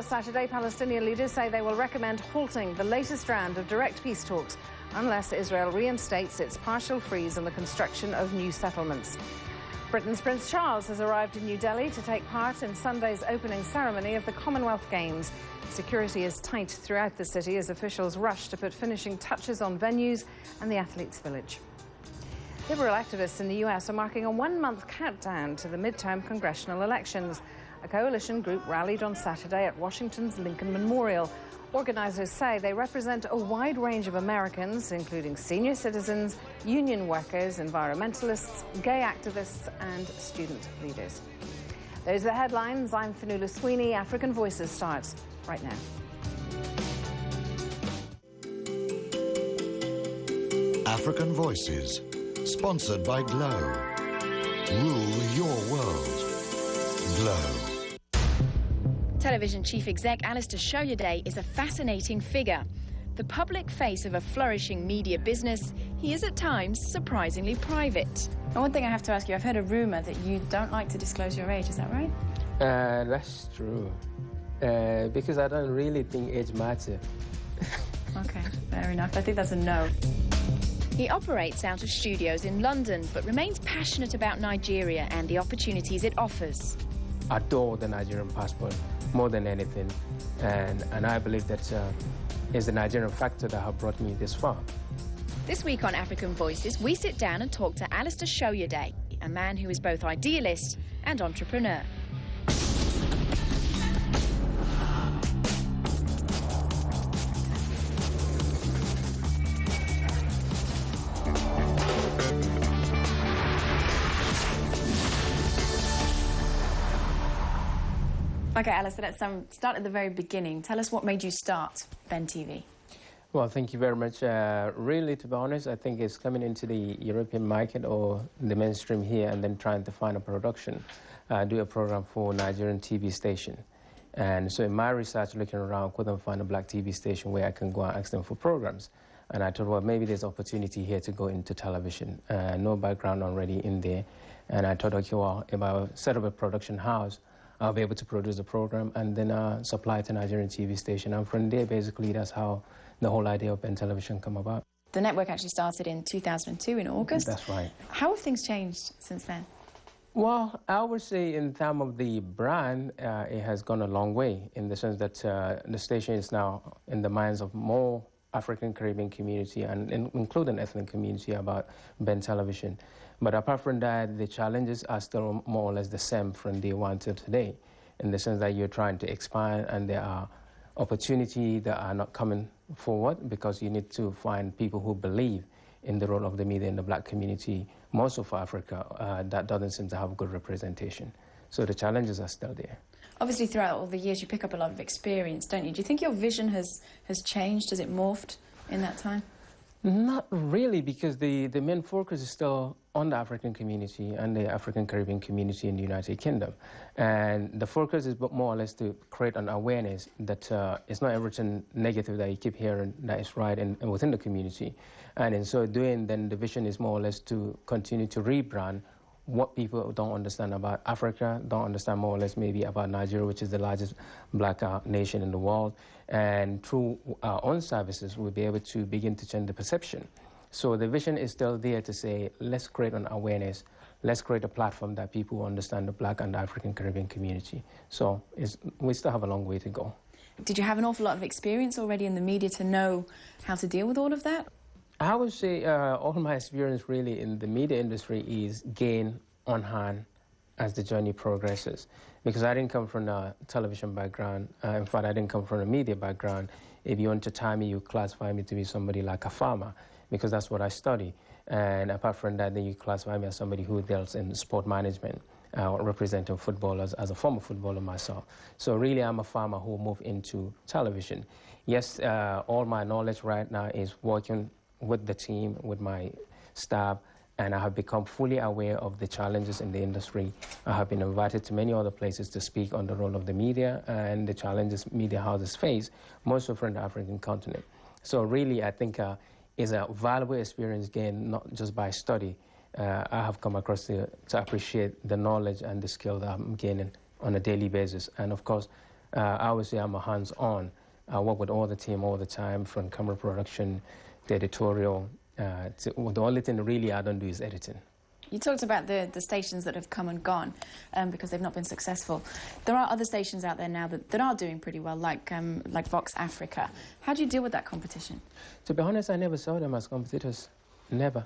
Ramallah Saturday, Palestinian leaders say they will recommend halting the latest round of direct peace talks unless Israel reinstates its partial freeze on the construction of new settlements. Britain's Prince Charles has arrived in New Delhi to take part in Sunday's opening ceremony of the Commonwealth Games. Security is tight throughout the city as officials rush to put finishing touches on venues and the athletes' village. Liberal activists in the US are marking a one-month countdown to the midterm congressional elections. A coalition group rallied on Saturday at Washington's Lincoln Memorial. Organizers say they represent a wide range of Americans, including senior citizens, union workers, environmentalists, gay activists, and student leaders. Those are the headlines. I'm Fanula Sweeney. African Voices starts right now. African Voices, sponsored by Glow. Rule your world. Glow. Television chief exec Alistair Soyode is a fascinating figure. The public face of a flourishing media business, he is at times surprisingly private. And one thing I have to ask you, I've heard a rumour that you don't like to disclose your age, is that right? That's true. Because I don't really think age matters. Okay, fair enough. I think that's a no. He operates out of studios in London, but remains passionate about Nigeria and the opportunities it offers. I adore the Nigerian passport more than anything, and I believe that is the Nigerian factor that has brought me this far. This week on African Voices, we sit down and talk to Alistair Soyode, a man who is both idealist and entrepreneur. Okay, Alistair, let's start at the very beginning. Tell us what made you start Ben TV. Well, thank you very much. Really, to be honest, I think it's coming into the European market or the mainstream here and then trying to find a production, do a program for Nigerian TV station. And so in my research, looking around, couldn't find a black TV station where I can go and ask them for programs. And I thought, well, maybe there's opportunity here to go into television. No background already in there. And I thought, okay, well, if I set up a production house, I'll be able to produce a program and then supply it to Nigerian TV station. And from there, basically, that's how the whole idea of Ben Television came about. The network actually started in 2002, in August. That's right. How have things changed since then? Well, I would say in terms of the brand, it has gone a long way in the sense that the station is now in the minds of more African Caribbean community and including ethnic community about Ben Television. But apart from that, the challenges are still more or less the same from day one till today, in the sense that you're trying to expand and there are opportunities that are not coming forward because you need to find people who believe in the role of the media in the black community, most of Africa, that doesn't seem to have good representation. So the challenges are still there. Obviously, throughout all the years, you pick up a lot of experience, don't you? Do you think your vision has changed? Has it morphed in that time? Not really, because the main focus is still on the African community and the African Caribbean community in the United Kingdom. And the focus is more or less to create an awareness that it's not everything negative that you keep hearing that is right and within the community. And in so doing, then the vision is more or less to continue to rebrand what people don't understand about Africa, don't understand more or less maybe about Nigeria, which is the largest black nation in the world. And through our own services, we'll be able to begin to change the perception. So the vision is still there to say, let's create an awareness, let's create a platform that people understand the black and the African Caribbean community. So we still have a long way to go. Did you have an awful lot of experience already in the media to know how to deal with all of that? I would say all my experience really in the media industry is gained on hand as the journey progresses. Because I didn't come from a television background. In fact, I didn't come from a media background. If you want to tie me, you classify me to be somebody like a farmer, because that's what I study. And apart from that, then you classify me as somebody who deals in sport management, representing footballers as a former footballer myself. So really, I'm a farmer who moved into television. Yes, all my knowledge right now is working with the team, with my staff, and I have become fully aware of the challenges in the industry. I have been invited to many other places to speak on the role of the media and the challenges media houses face, most of from the African continent. So really, I think it's a valuable experience gained not just by study. I have come across to appreciate the knowledge and the skill that I'm gaining on a daily basis. And of course, I would say I'm a hands-on. I work with all the team all the time, from camera production to editorial. The only thing really I don't do is editing. You talked about the stations that have come and gone because they've not been successful. There are other stations out there now that are doing pretty well, like Vox Africa. How do you deal with that competition? To be honest, I never saw them as competitors. Never.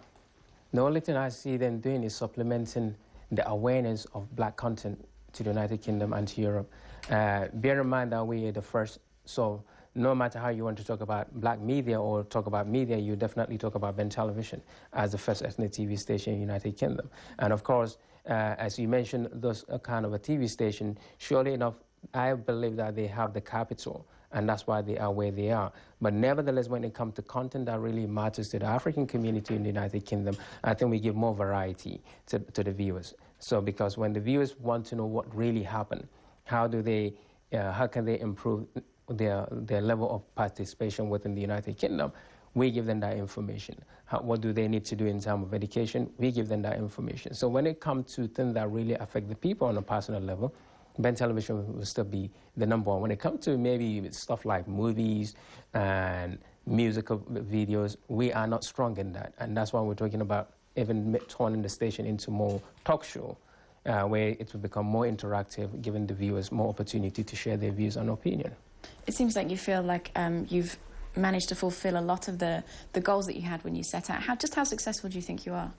The only thing I see them doing is supplementing the awareness of black content to the United Kingdom and to Europe. Bear in mind that we are the first, so no matter how you want to talk about black media or talk about media, you definitely talk about Ben Television as the first ethnic TV station in the United Kingdom. And of course, as you mentioned, those kind of a TV station, surely enough, I believe that they have the capital, and that's why they are where they are. But nevertheless, when it comes to content that really matters to the African community in the United Kingdom, I think we give more variety to the viewers. So because when the viewers want to know what really happened, how can they improve their level of participation within the United Kingdom, we give them that information. What do they need to do in terms of education? We give them that information. So when it comes to things that really affect the people on a personal level, Ben Television will still be the number one. When it comes to maybe stuff like movies and musical videos, we are not strong in that. And that's why we're talking about even turning the station into more talk show, where it will become more interactive, giving the viewers more opportunity to share their views and opinion. It seems like you feel like you've managed to fulfill a lot of the goals that you had when you set out. Just how successful do you think you are?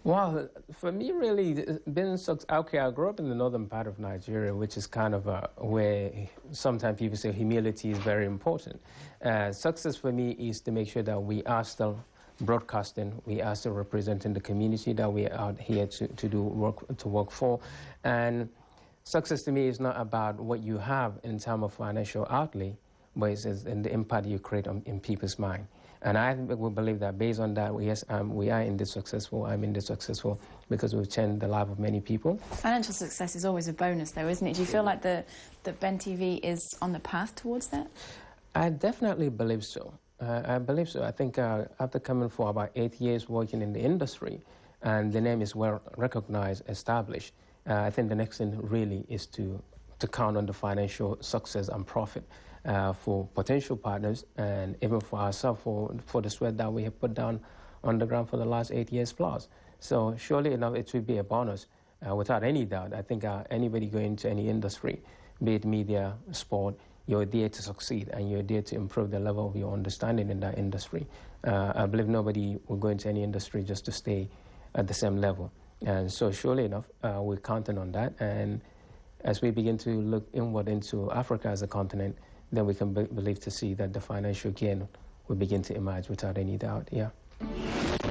Well, for me, really, okay, I grew up in the northern part of Nigeria, which is kind of where sometimes people say humility is very important. Success for me is to make sure that we are still broadcasting, we are still representing the community that we are out here to work for. And success to me is not about what you have in terms of financial outlay, but it's in the impact you create in people's mind. And I will believe that based on that, yes, we are in this successful, I'm in this successful because we've changed the life of many people. Financial success is always a bonus though, isn't it? Do you feel like that Ben TV is on the path towards that? I definitely believe so. I believe so. I think after coming for about 8 years working in the industry, and the name is well recognized, established, I think the next thing really is to count on the financial success and profit for potential partners and even for ourselves, for the sweat that we have put down on the ground for the last 8 years plus. So surely enough, it will be a bonus, without any doubt. I think anybody going into any industry, be it media, sport, you're there to succeed and you're there to improve the level of your understanding in that industry. I believe nobody will go into any industry just to stay at the same level. And so surely enough, we're counting on that. And as we begin to look inward into Africa as a continent, then we can believe to see that the financial gain will begin to emerge without any doubt, yeah.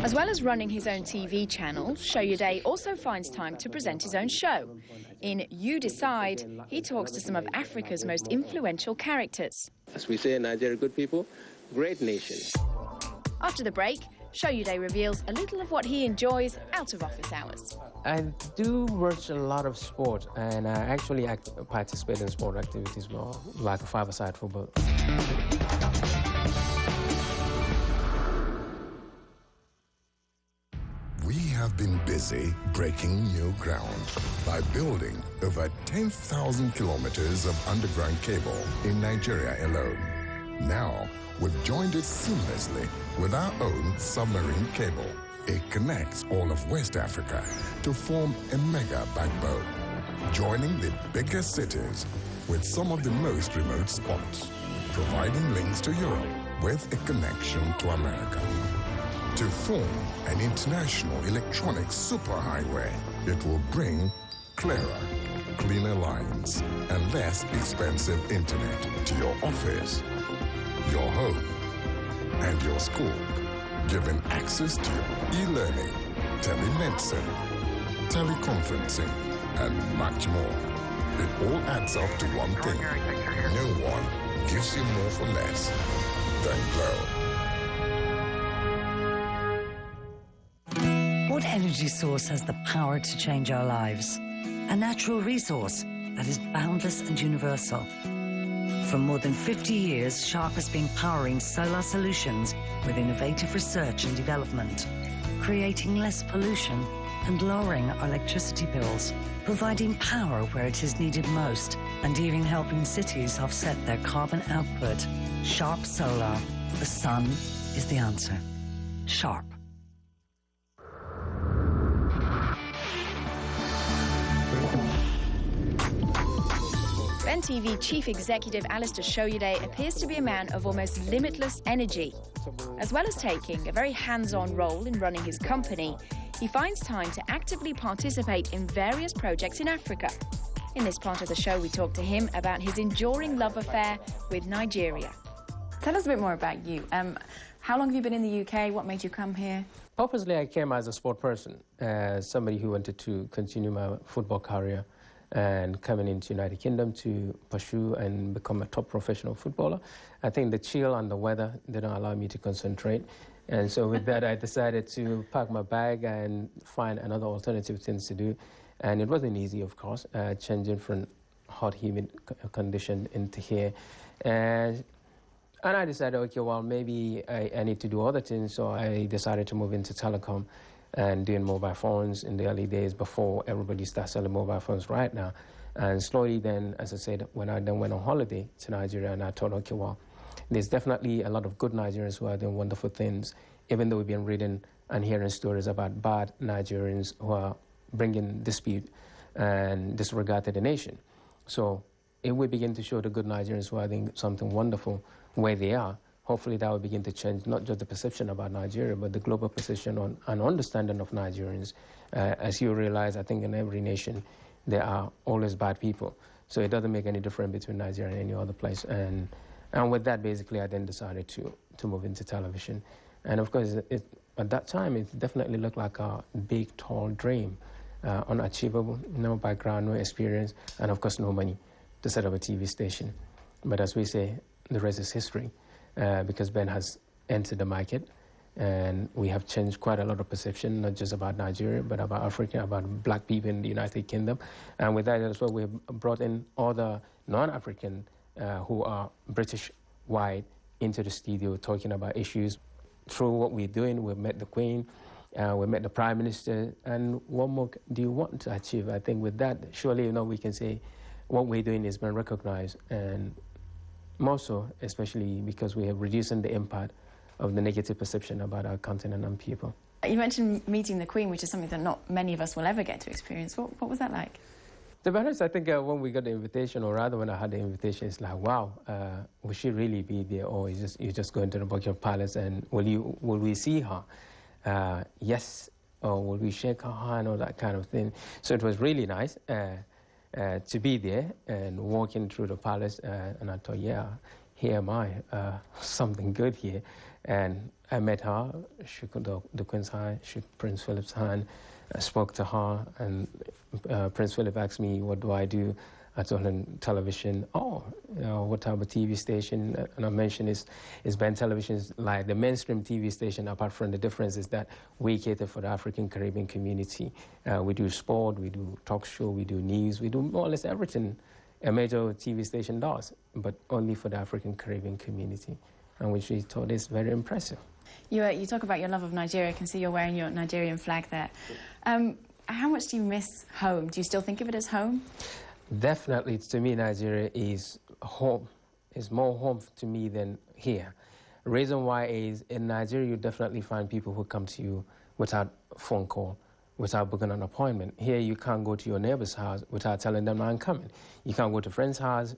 As well as running his own TV channel, Soyode also finds time to present his own show. In You Decide, he talks to some of Africa's most influential characters. As we say in Nigeria, good people, great nation. After the break, Soyode reveals a little of what he enjoys out of office hours. I do watch a lot of sport, and I actually participate in sport activities, well, like a five-a-side football. We have been busy breaking new ground by building over 10,000 kilometers of underground cable in Nigeria alone. Now, we've joined it seamlessly with our own submarine cable. It connects all of West Africa to form a mega backbone, joining the biggest cities with some of the most remote spots, providing links to Europe with a connection to America. To form an international electronic superhighway, it will bring clearer, cleaner lines and less expensive internet to your office, your home, and your school, giving access to e-learning, telemedicine, teleconferencing, and much more. It all adds up to one thing. No one gives you more for less than Glow. What energy source has the power to change our lives? A natural resource that is boundless and universal. For more than 50 years, Sharp has been powering solar solutions with innovative research and development, creating less pollution and lowering our electricity bills, providing power where it is needed most, and even helping cities offset their carbon output. Sharp Solar. The sun is the answer. Sharp. Ben TV Chief Executive Alistair Soyode appears to be a man of almost limitless energy. As well as taking a very hands-on role in running his company, he finds time to actively participate in various projects in Africa. In this part of the show, we talk to him about his enduring love affair with Nigeria. Tell us a bit more about you. How long have you been in the UK? What made you come here? Purposely, I came as a sport person, as somebody who wanted to continue my football career and coming into United Kingdom to pursue and become a top professional footballer. I think the chill and the weather didn't allow me to concentrate. And so with that, I decided to pack my bag and find another alternative things to do. And it wasn't easy, of course, changing from hot, humid condition into here. And I decided, okay, well, maybe I need to do other things. So I decided to move into telecom and doing mobile phones in the early days before everybody started selling mobile phones right now. And slowly then, as I said, when I then went on holiday to Nigeria, and I thought, okay, well, there's definitely a lot of good Nigerians who are doing wonderful things, even though we've been reading and hearing stories about bad Nigerians who are bringing dispute and disregard to the nation. So if we begin to show the good Nigerians who are doing something wonderful where they are, hopefully that will begin to change not just the perception about Nigeria, but the global perception on an understanding of Nigerians. As you realize, I think in every nation, there are always bad people. So it doesn't make any difference between Nigeria and any other place. And with that, basically, I then decided to move into television. And of course, at that time, it definitely looked like a big, tall dream, unachievable, no background, no experience, and of course, no money to set up a TV station. But as we say, the rest is history. Because Ben has entered the market, and we have changed quite a lot of perception, not just about Nigeria, but about Africa, about black people in the United Kingdom. And with that as well, we have brought in other non-African who are British-wide into the studio talking about issues. Through what we're doing, we've met the Queen, we met the Prime Minister, and what more do you want to achieve? I think with that, surely, we can say what we're doing is being recognized, and more so, especially because we are reducing the impact of the negative perception about our continent and people. You mentioned meeting the Queen, which is something that not many of us will ever get to experience. What was that like? To be honest, I think when we got the invitation, or rather when I had the invitation, it's like, wow, will she really be there, or you just go into the Buckingham Palace and will we see her? Yes, or will we shake her hand, or that kind of thing. So it was really nice. To be there and walking through the palace, and I thought, yeah, here am I, something good here. And I met her, shook the Queen's hand, shook Prince Philip's hand, spoke to her, and Prince Philip asked me, what do I do? I told him television. What type of TV station? And I mentioned is Ben Television is like the mainstream TV station, apart from the difference is that we cater for the African Caribbean community. We do sport, we do talk show, we do news, we do more or less everything a major TV station does, but only for the African Caribbean community, and which we thought is very impressive. You talk about your love of Nigeria. I can see you're wearing your Nigerian flag there. How much do you miss home? Do you still think of it as home? Definitely, to me, Nigeria is home. It's more home to me than here. The reason why is in Nigeria, you definitely find people who come to you without a phone call, without booking an appointment. Here, you can't go to your neighbor's house without telling them I'm coming. You can't go to a friend's house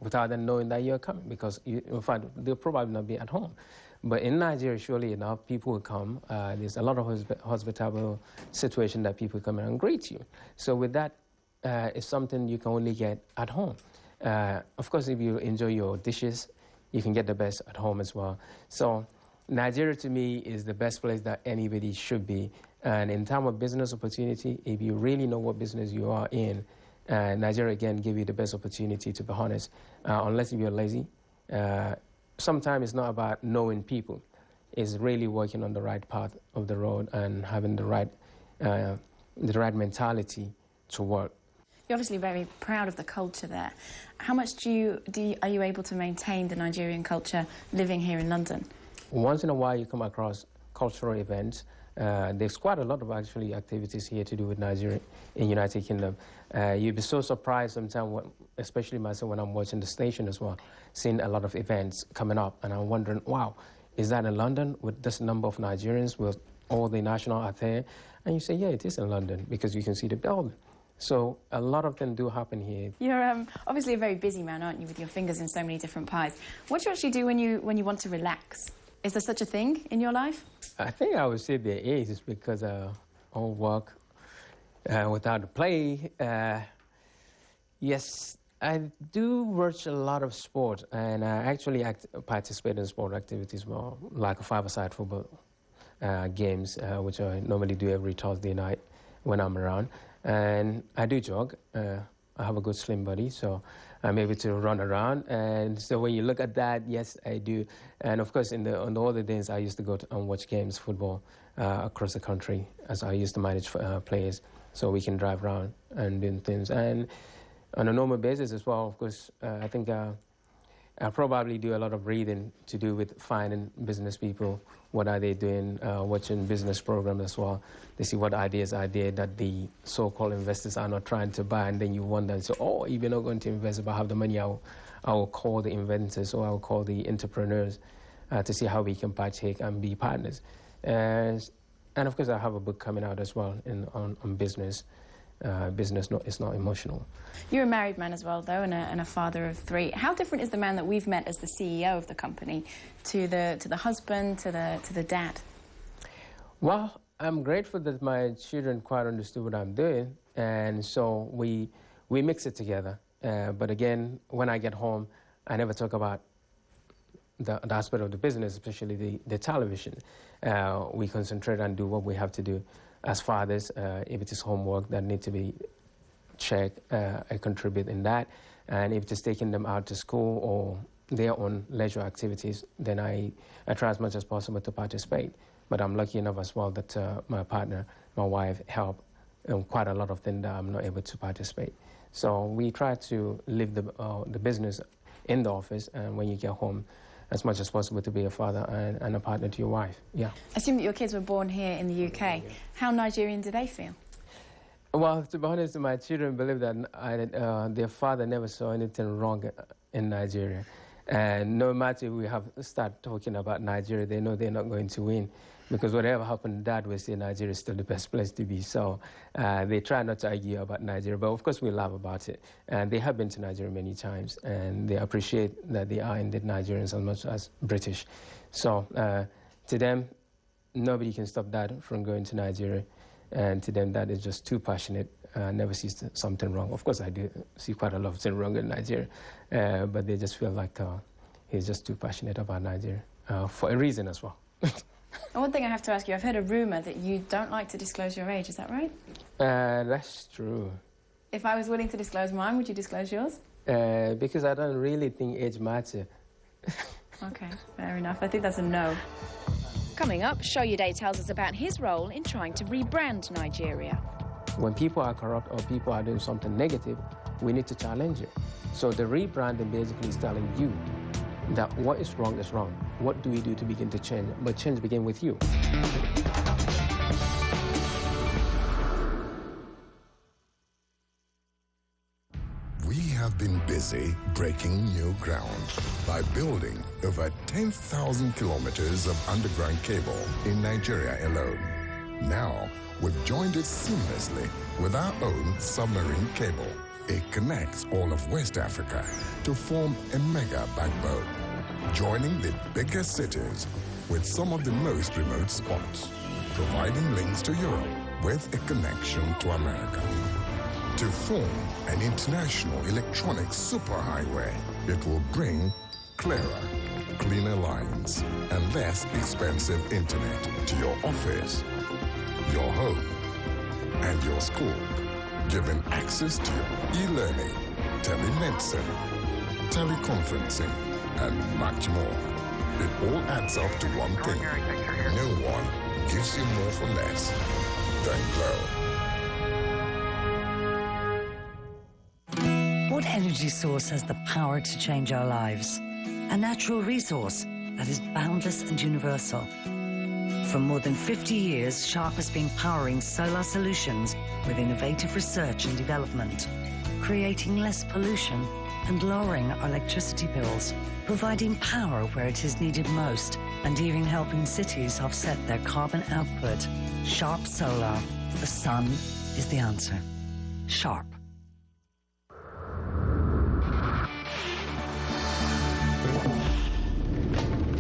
without them knowing that you're coming, because in fact, they'll probably not be at home. But in Nigeria, surely enough, people will come. There's a lot of hospitable situation that people come in and greet you. So with that, it's something you can only get at home. Of course, if you enjoy your dishes, you can get the best at home as well. So Nigeria, to me, is the best place that anybody should be. And in terms of business opportunity, if you really know what business you are in, Nigeria, again, give you the best opportunity, to be honest, unless if you're lazy. Sometimes it's not about knowing people. It's really working on the right path of the road and having the right mentality to work. You're obviously very proud of the culture there. How much are you able to maintain the Nigerian culture living here in London? Once in a while, you come across cultural events, There's quite a lot of actually activities here to do with Nigeria in United Kingdom. You'd be so surprised sometimes, especially myself when I'm watching the station as well, seeing a lot of events coming up, and I'm wondering, wow, is that in London with this number of Nigerians, with all the national are there? And you say, yeah, it is in London, because you can see the building. So a lot of them do happen here. You're obviously a very busy man, aren't you, with your fingers in so many different pies. What do you actually do when you want to relax? Is there such a thing in your life? I think I would say there is, because all work without the play. Yes, I do watch a lot of sport, and I actually participate in sport activities, well, like a five-a-side football games, which I normally do every Thursday night when I'm around. And I do jog. I have a good slim body, so I'm able to run around. And so when you look at that, yes, I do. And of course, on the other days, I used to go and watch games, football, across the country, as I used to manage players, so we can drive around and do things. And on a normal basis as well, of course, I think I probably do a lot of reading to do with finding business people. What are they doing? Watching business programs as well. They see what ideas are there that the so-called investors are not trying to buy, and then you wonder, so, oh, if you're not going to invest, if I have the money, I will call the inventors, or I will call the entrepreneurs to see how we can partake and be partners. And of course, I have a book coming out as well on business. Business is not emotional. You're a married man as well, though, and a father of three. How different is the man that we've met as the CEO of the company to the husband, to the dad? Well, I'm grateful that my children quite understood what I'm doing, and so we mix it together. But again, when I get home, I never talk about the aspect of the business, especially the television. We concentrate and do what we have to do. As fathers, if it is homework that need to be checked, I contribute in that. And if it is taking them out to school or their own leisure activities, then I try as much as possible to participate. But I'm lucky enough as well that my partner, my wife, help in quite a lot of things that I'm not able to participate. So we try to live the business in the office, and when you get home, as much as possible to be a father and a partner to your wife, yeah. I assume that your kids were born here in the UK. How Nigerian do they feel? Well, to be honest, my children believe that their father never saw anything wrong in Nigeria. And no matter if we have start talking about Nigeria, they know they're not going to win. Because whatever happened, Dad will say Nigeria is still the best place to be. So they try not to argue about Nigeria, but of course we laugh about it. And they have been to Nigeria many times, and they appreciate that they are indeed Nigerians as much as British. So to them, nobody can stop Dad from going to Nigeria. And to them, Dad is just too passionate, never sees something wrong. Of course, I do see quite a lot of things wrong in Nigeria, but they just feel like he's just too passionate about Nigeria, for a reason as well. And one thing I have to ask you, I've heard a rumour that you don't like to disclose your age, is that right? That's true. If I was willing to disclose mine, would you disclose yours? Because I don't really think age matters. Okay, fair enough. I think that's a no. Coming up, Soyode tells us about his role in trying to rebrand Nigeria. When people are corrupt or people are doing something negative, we need to challenge it. So the rebranding basically is telling you that what is wrong is wrong. What do we do to begin to change? But change begins with you. We have been busy breaking new ground by building over 10,000 kilometers of underground cable in Nigeria alone. Now, we've joined it seamlessly with our own submarine cable. It connects all of West Africa to form a mega backbone, joining the biggest cities with some of the most remote spots, providing links to Europe with a connection to America. To form an international electronic superhighway, it will bring clearer, cleaner lines and less expensive internet to your office, your home, and your school, giving access to e-learning, telemedicine, teleconferencing, and much more. It all adds up to one thing. No one gives you more for less than Glow. What energy source has the power to change our lives? A natural resource that is boundless and universal. For more than 50 years, Sharp has been powering solar solutions with innovative research and development, creating less pollution and lowering our electricity bills, providing power where it is needed most, and even helping cities offset their carbon output. Sharp Solar. The sun is the answer. Sharp.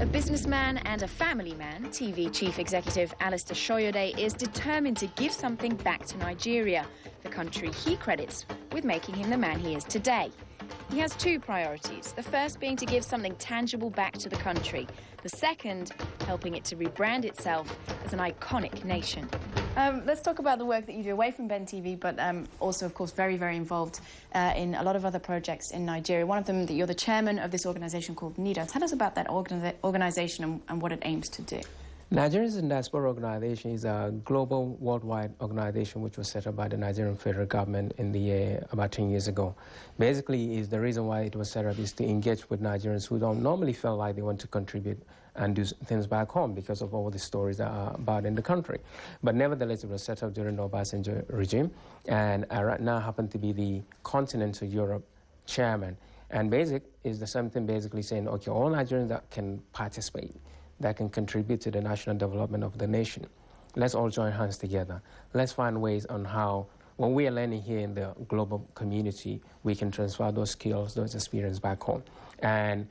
A businessman and a family man, TV chief executive Alistair Soyode is determined to give something back to Nigeria, the country he credits with making him the man he is today. He has two priorities, the first being to give something tangible back to the country, the second, helping it to rebrand itself as an iconic nation. Let's talk about the work that you do away from Ben TV, but also, of course, very, very involved in a lot of other projects in Nigeria. One of them, that you're the chairman of this organisation called NIDA. Tell us about that organisation and what it aims to do. Nigerians in Diaspora Organization is a global, worldwide organization which was set up by the Nigerian federal government in the year about 10 years ago. Basically, the reason why it was set up is to engage with Nigerians who don't normally feel like they want to contribute and do things back home because of all the stories that are about in the country. But nevertheless, it was set up during the Obasanjo regime, and I right now happen to be the Continental Europe chairman. And basic is the same thing, basically saying, okay, all Nigerians that can participate, that can contribute to the national development of the nation, let's all join hands together. Let's find ways on how, when we are learning here in the global community, we can transfer those skills, those experiences back home. And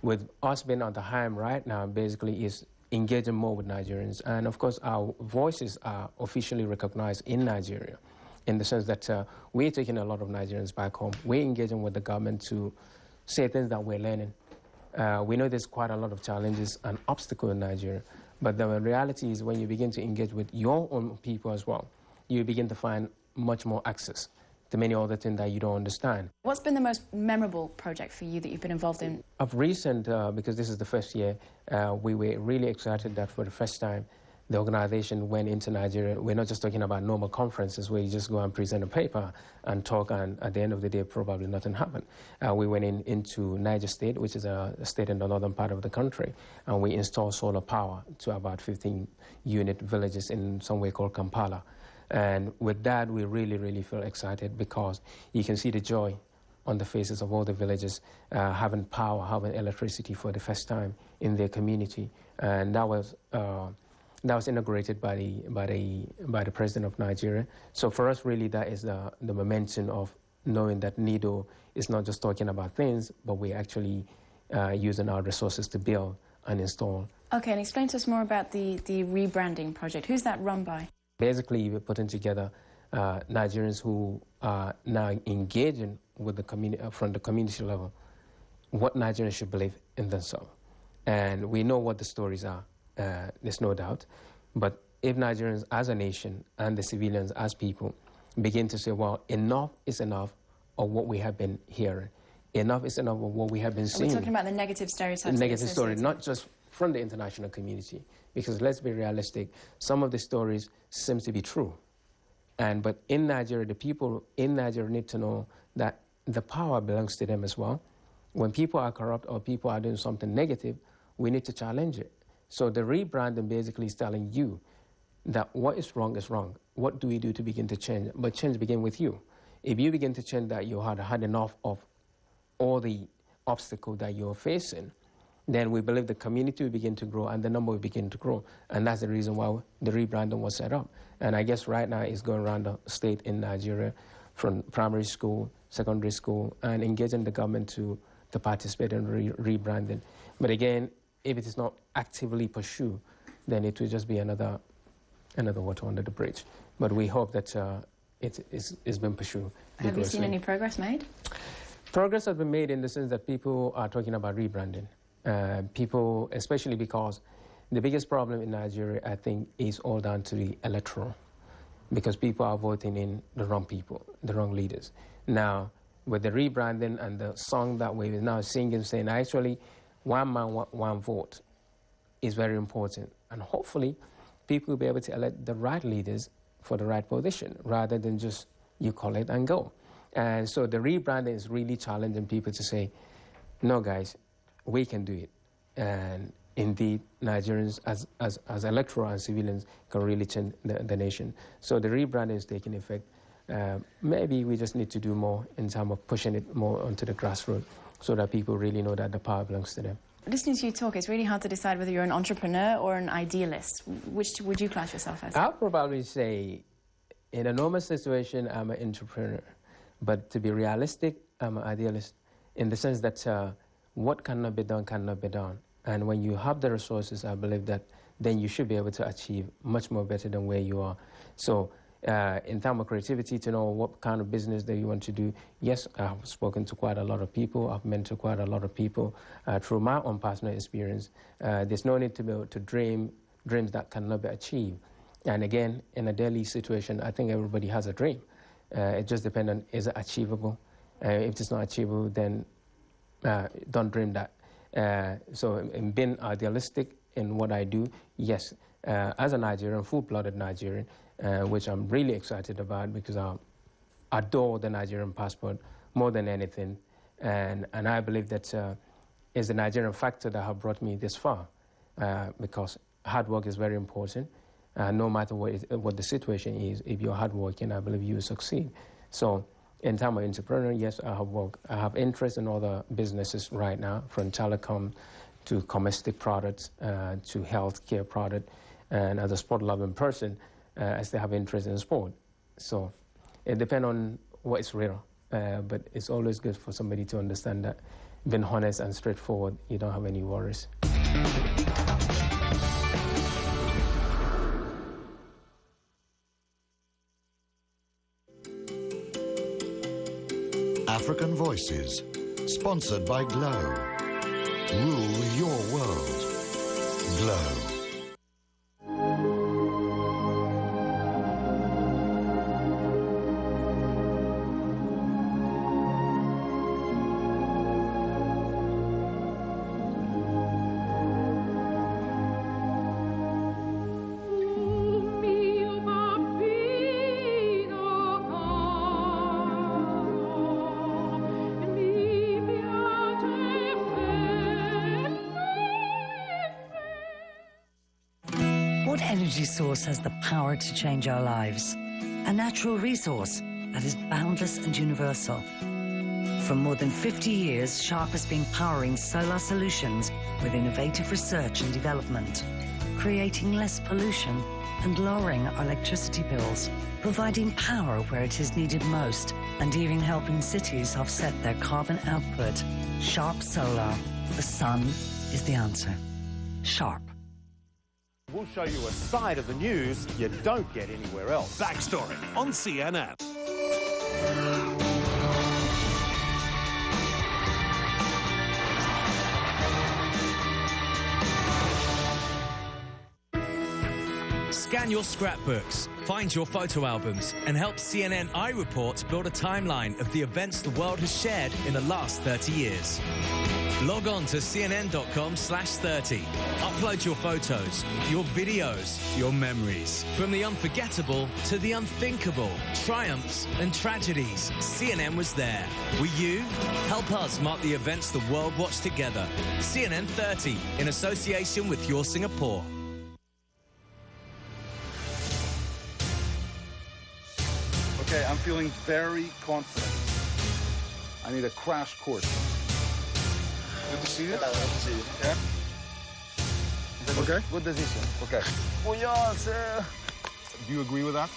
with us being on the HIM right now, basically is engaging more with Nigerians. And of course, our voices are officially recognized in Nigeria, in the sense that we're taking a lot of Nigerians back home. We're engaging with the government to say things that we're learning. We know there's quite a lot of challenges and obstacles in Nigeria, but the reality is when you begin to engage with your own people as well, you begin to find much more access to many other things that you don't understand. What's been the most memorable project for you that you've been involved in? Of recent, because this is the first year, we were really excited that for the first time the organization went into Nigeria. We're not just talking about normal conferences where you just go and present a paper and talk, and at the end of the day, probably nothing happened. We went into Niger State, which is a state in the northern part of the country, and we installed solar power to about 15-unit villages in somewhere called Kampala. And with that, we really, really feel excited because you can see the joy on the faces of all the villagers having power, having electricity for the first time in their community. And that was inaugurated by the president of Nigeria. So for us, really, that is the momentum of knowing that NIDO is not just talking about things, but we're actually using our resources to build and install. Okay, and explain to us more about the rebranding project. Who's that run by? Basically, we're putting together Nigerians who are now engaging with the community, from the community level, what Nigerians should believe in themselves. And we know what the stories are, there's no doubt. But if Nigerians as a nation and the civilians as people begin to say, well, enough is enough of what we have been hearing, enough is enough of what we have been seeing. We're talking about the negative stereotypes. Negative story, not just from the international community, because let's be realistic, some of the stories seem to be true. But in Nigeria, the people in Nigeria need to know that the power belongs to them as well. When people are corrupt or people are doing something negative, we need to challenge it. So the rebranding basically is telling you that what is wrong is wrong. What do we do to begin to change? But change begins with you. If you begin to change that you had enough of all the obstacles that you're facing, then we believe the community will begin to grow and the number will begin to grow. And that's the reason why the rebranding was set up. And I guess right now it's going around the state in Nigeria, from primary school, secondary school, and engaging the government to participate in rebranding. But again, if it is not actively pursued, then it will just be another water under the bridge. But we hope that it's been pursued. Have you seen any progress made? Progress has been made in the sense that people are talking about rebranding. People, especially because the biggest problem in Nigeria, I think, is all down to the electoral, because people are voting in the wrong people, the wrong leaders. Now, with the rebranding and the song that we're now singing, saying actually, one man, one vote is very important. And hopefully, people will be able to elect the right leaders for the right position, rather than just you call it and go. And so the rebranding is really challenging people to say, no, guys, we can do it. And indeed Nigerians as electoral and civilians can really change the nation. So the rebranding is taking effect. Maybe we just need to do more in terms of pushing it more onto the grassroots so that people really know that the power belongs to them. Listening to you talk, it's really hard to decide whether you're an entrepreneur or an idealist. Which would you class yourself as? I'll probably say, in a normal situation, I'm an entrepreneur. But to be realistic, I'm an idealist in the sense that what cannot be done cannot be done. And when you have the resources, I believe that then you should be able to achieve much more better than where you are. So in terms of creativity, to know what kind of business that you want to do, yes, I've spoken to quite a lot of people. I've mentored quite a lot of people through my own personal experience. There's no need to be able to dreams that cannot be achieved. And again, in a daily situation, I think everybody has a dream. It just depends on, is it achievable? If it's not achievable, then don't dream that. So in being idealistic in what I do, yes, as a Nigerian, full-blooded Nigerian, which I'm really excited about because I adore the Nigerian passport more than anything. And I believe that it's the Nigerian factor that have brought me this far because hard work is very important. No matter what the situation is, if you're hardworking, I believe you will succeed. So in terms of entrepreneur, yes, I have work. I have interest in other businesses right now, from telecom to domestic products to healthcare product. And as a sport-loving person, I still have interest in sport. So it depends on what is real. But it's always good for somebody to understand that being honest and straightforward, you don't have any worries. African Voices, sponsored by Glow. Rule your world. Glow. What energy source has the power to change our lives? A natural resource that is boundless and universal. For more than 50 years, Sharp has been powering solar solutions with innovative research and development, creating less pollution and lowering our electricity bills, providing power where it is needed most, and even helping cities offset their carbon output. Sharp Solar. The sun is the answer. Sharp. We'll show you a side of the news you don't get anywhere else. Backstory on CNN. Scan your scrapbooks, find your photo albums, and help CNN iReport build a timeline of the events the world has shared in the last 30 years. Log on to cnn.com/30. Upload your photos, your videos, your memories. From the unforgettable to the unthinkable, triumphs and tragedies, CNN was there. Were you? Help us mark the events the world watched together. CNN 30, in association with Your Singapore. Okay, I'm feeling very confident. I need a crash course. Good to see you. Hello, good to see you. Yeah? Okay. Good decision. Okay. Vioces. Do you agree with that?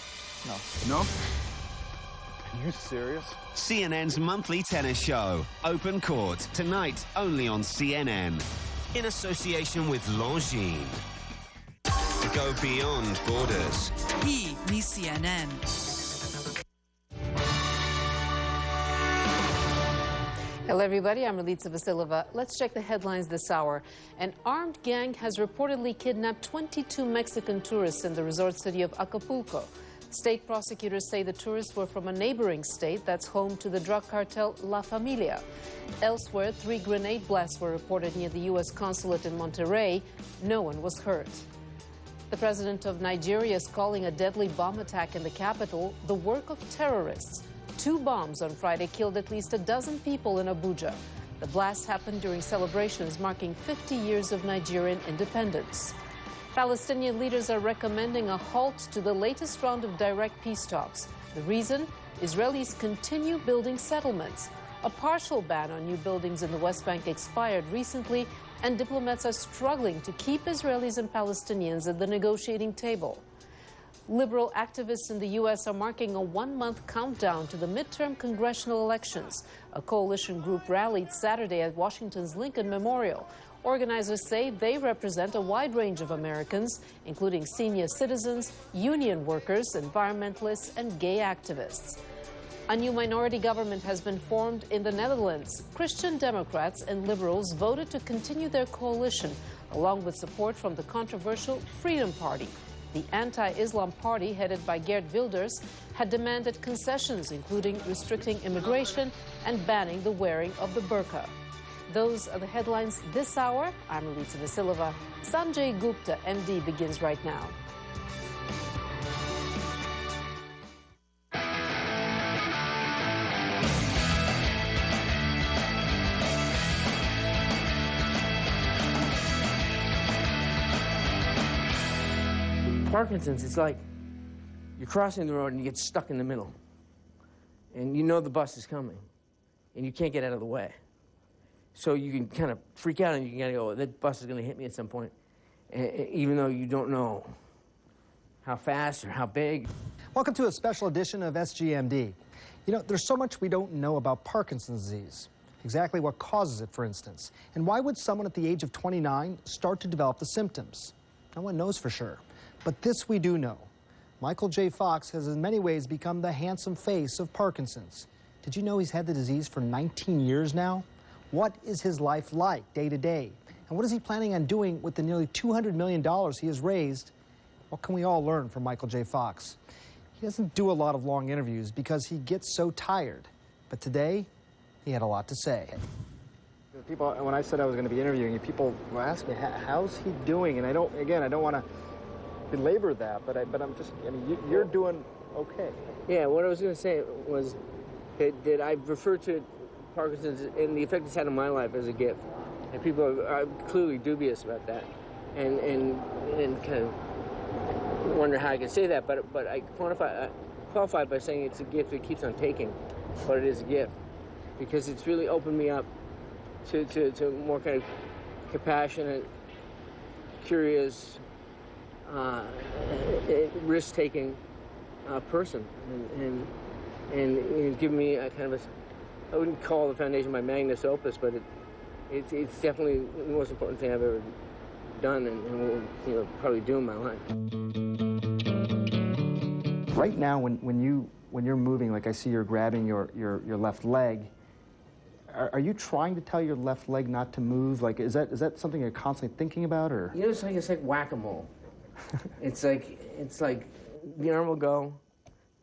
No. No? Are you serious? CNN's monthly tennis show, Open Court, tonight only on CNN. In association with Longines. Go beyond borders. Hii ni CNN. Hello, everybody. I'm Relitza Vasilova. Let's check the headlines this hour. An armed gang has reportedly kidnapped 22 Mexican tourists in the resort city of Acapulco. State prosecutors say the tourists were from a neighboring state that's home to the drug cartel La Familia. Elsewhere, 3 grenade blasts were reported near the U.S. consulate in Monterrey. No one was hurt. The president of Nigeria is calling a deadly bomb attack in the capital the work of terrorists. 2 bombs on Friday killed at least a dozen people in Abuja. The blast happened during celebrations marking 50 years of Nigerian independence. Palestinian leaders are recommending a halt to the latest round of direct peace talks. The reason? Israelis continue building settlements. A partial ban on new buildings in the West Bank expired recently, and diplomats are struggling to keep Israelis and Palestinians at the negotiating table. Liberal activists in the U.S. are marking a one-month countdown to the midterm congressional elections. A coalition group rallied Saturday at Washington's Lincoln Memorial. Organizers say they represent a wide range of Americans, including senior citizens, union workers, environmentalists, and gay activists. A new minority government has been formed in the Netherlands. Christian Democrats and liberals voted to continue their coalition, along with support from the controversial Freedom Party. The anti-Islam party, headed by Geert Wilders, had demanded concessions, including restricting immigration and banning the wearing of the burqa. Those are the headlines this hour. I'm Elitsa Vasilova. Sanjay Gupta, MD, begins right now. Parkinson's, it's like you're crossing the road and you get stuck in the middle. And you know the bus is coming, and you can't get out of the way. So you can kind of freak out and you can kind of go, that bus is going to hit me at some point, even though you don't know how fast or how big. Welcome to a special edition of SGMD. You know, there's so much we don't know about Parkinson's disease. Exactly what causes it, for instance. And why would someone at the age of 29 start to develop the symptoms? No one knows for sure. But this we do know. Michael J. Fox has in many ways become the handsome face of Parkinson's. Did you know he's had the disease for 19 years now? What is his life like day to day? And what is he planning on doing with the nearly $200 million he has raised? What can we all learn from Michael J. Fox? He doesn't do a lot of long interviews because he gets so tired. But today, he had a lot to say. People, when I said I was going to be interviewing you, people were asking me, how's he doing? And I don't want to belabor that, but I'm just, I mean, you're doing okay. Yeah, what I was going to say was that I refer to Parkinson's and the effect it's had on my life as a gift. And people are clearly dubious about that and kind of wonder how I can say that, but I qualify it by saying it's a gift that keeps on taking, but it is a gift because it's really opened me up to more kind of compassionate, curious, risk-taking person, and give me a kind of I wouldn't call the foundation my magnus opus, but it's definitely the most important thing I've ever done and will probably do in my life. Right now, when you're moving, like I see you're grabbing your left leg, are you trying to tell your left leg not to move? Like, is that something you're constantly thinking about, or? You know, it's like whack-a-mole. it's like the arm will go.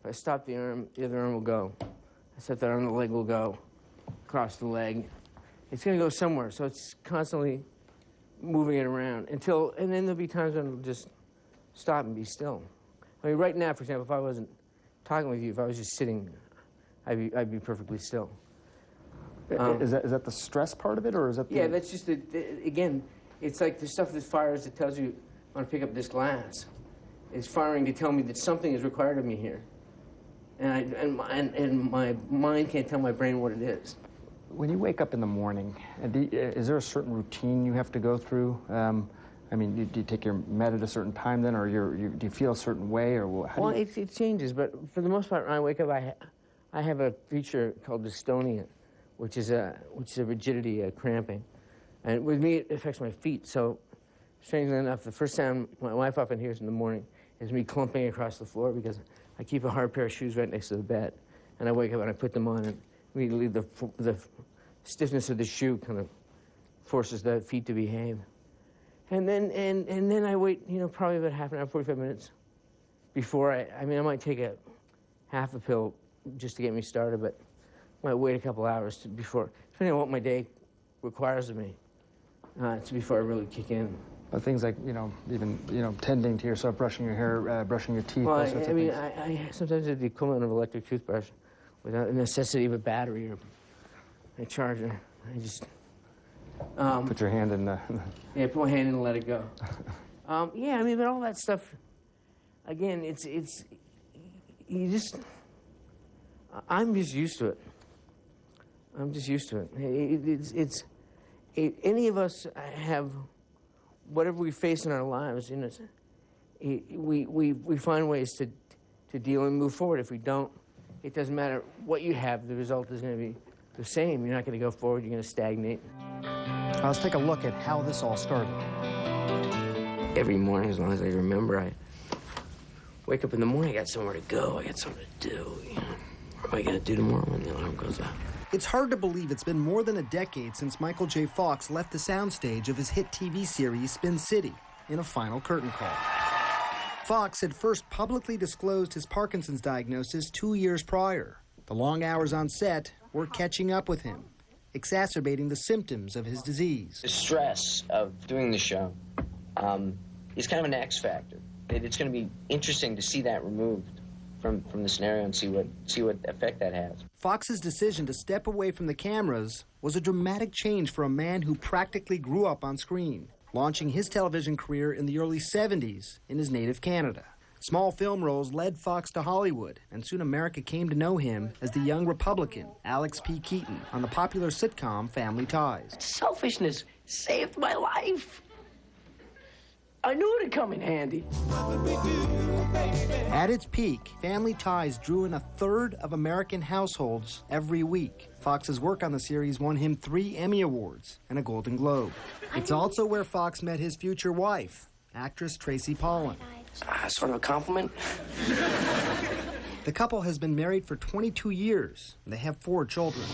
If I stop the arm, the other arm will go. I set the arm, the leg will go across the leg. It's going to go somewhere, so it's constantly moving it around and then there'll be times when it'll just stop and be still. I mean, right now, for example, if I wasn't talking with you, if I was just sitting, I'd be perfectly still. Is that the stress part of it, or is that the... Yeah, that's just, again, it's like the stuff that fires that tells you, I want to pick up this glass. It's firing to tell me that something is required of me here. And my mind can't tell my brain what it is. When you wake up in the morning, is there a certain routine you have to go through? I mean, do you take your med at a certain time then, or do you feel a certain way, or how do you... Well, it changes, but for the most part, when I wake up, I have a feature called dystonia, which is a rigidity, a cramping, and with me, it affects my feet. So, strangely enough, the first sound my wife often hears in the morning is me clumping across the floor because I keep a hard pair of shoes right next to the bed, and I wake up and I put them on, and immediately the stiffness of the shoe kind of forces the feet to behave. And then I wait, probably about half an hour, 45 minutes before I might take half a pill just to get me started, but I might wait a couple hours before, depending on what my day requires of me, before I really kick in. But things like, even, tending to yourself, brushing your hair, brushing your teeth, well, those sorts of things. I sometimes have the equivalent of an electric toothbrush without the necessity of a battery or a charger. I just... Put your hand in the... Yeah, put my hand in and let it go. Yeah, I mean, but all that stuff, again, you just... I'm just used to it. I'm just used to it. Any of us have whatever we face in our lives, you know, we find ways to deal and move forward. If we don't, it doesn't matter what you have, the result is going to be the same. You're not going to go forward, you're going to stagnate. Let's take a look at how this all started. Every morning, as long as I remember, I wake up in the morning, I got somewhere to go, I got something to do. You know, what am I going to do tomorrow when the alarm goes off? It's hard to believe it's been more than a decade since Michael J. Fox left the soundstage of his hit TV series Spin City in a final curtain call. Fox had first publicly disclosed his Parkinson's diagnosis 2 years prior. The long hours on set were catching up with him, exacerbating the symptoms of his disease. The stress of doing the show is kind of an X factor. It's going to be interesting to see that removed from the scenario and see what effect that has. Fox's decision to step away from the cameras was a dramatic change for a man who practically grew up on screen, launching his television career in the early 70s in his native Canada. Small film roles led Fox to Hollywood, and soon America came to know him as the young Republican, Alex P. Keaton, on the popular sitcom Family Ties. Selfishness saved my life. I knew it'd come in handy. At its peak, Family Ties drew in a third of American households every week. Fox's work on the series won him 3 Emmy Awards and a Golden Globe. It's also where Fox met his future wife, actress Tracy Pollan. Sort of a compliment. The couple has been married for 22 years. They have 4 children.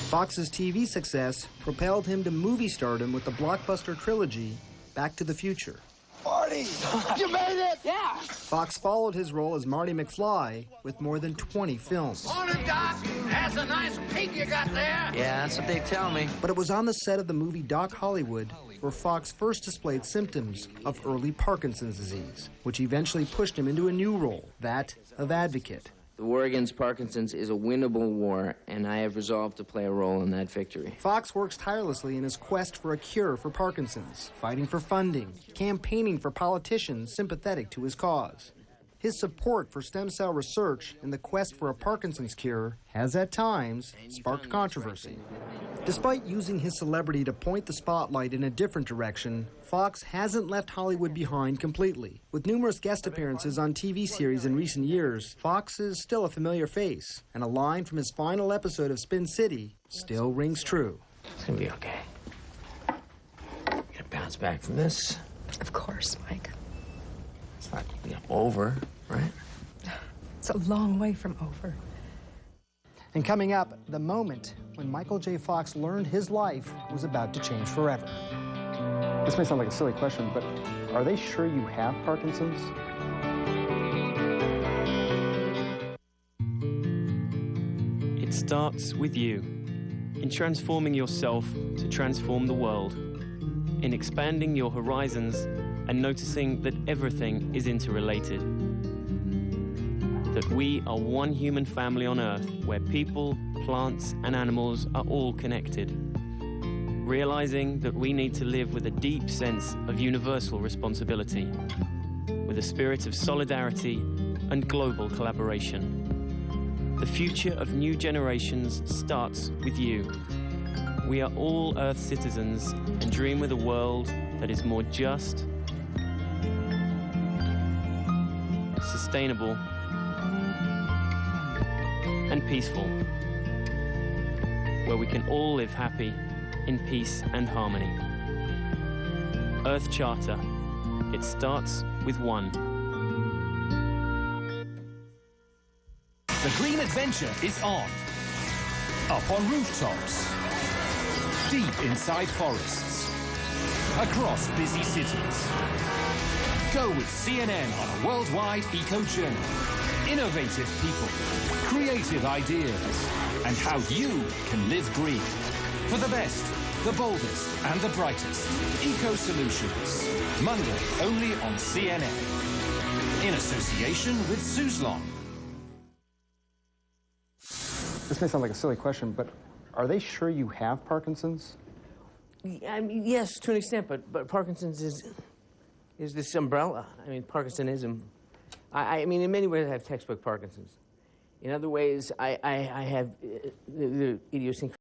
Fox's TV success propelled him to movie stardom with the blockbuster trilogy Back to the Future. Marty, you made it! Yeah! Fox followed his role as Marty McFly with more than 20 films. Morning, Doc. That's a nice peak you got there. Yeah, that's what they tell me. But it was on the set of the movie Doc Hollywood where Fox first displayed symptoms of early Parkinson's disease, which eventually pushed him into a new role, that of advocate. The war against Parkinson's is a winnable war, and I have resolved to play a role in that victory. Fox works tirelessly in his quest for a cure for Parkinson's, fighting for funding, campaigning for politicians sympathetic to his cause. His support for stem cell research and the quest for a Parkinson's cure has at times sparked controversy. Despite using his celebrity to point the spotlight in a different direction, Fox hasn't left Hollywood behind completely. With numerous guest appearances on TV series in recent years, Fox is still a familiar face, and a line from his final episode of Spin City still rings true. It's gonna be okay. Gonna bounce back from this. Of course, Mike. It's not over, right? It's a long way from over. And coming up, the moment when Michael J. Fox learned his life was about to change forever. This may sound like a silly question, but are they sure you have Parkinson's? It starts with you, in transforming yourself to transform the world, in expanding your horizons and noticing that everything is interrelated. That we are one human family on Earth where people, plants, and animals are all connected. Realizing that we need to live with a deep sense of universal responsibility, with a spirit of solidarity and global collaboration. The future of new generations starts with you. We are all Earth citizens and dream with a world that is more just, sustainable, and peaceful, where we can all live happy in peace and harmony. Earth Charter. It starts with one. The green adventure is on. Up on rooftops. Deep inside forests. Across busy cities. Go with CNN on a worldwide eco-journey. Innovative people, creative ideas, and how you can live green. For the best, the boldest, and the brightest. Eco Solutions. Monday, only on CNN. In association with Suzlon. This may sound like a silly question, but Are they sure you have Parkinson's? I mean, yes, to an extent, but Parkinson's is this umbrella. I mean, Parkinsonism. I mean, in many ways, I have textbook Parkinson's. In other ways, I have the idiosyncrasy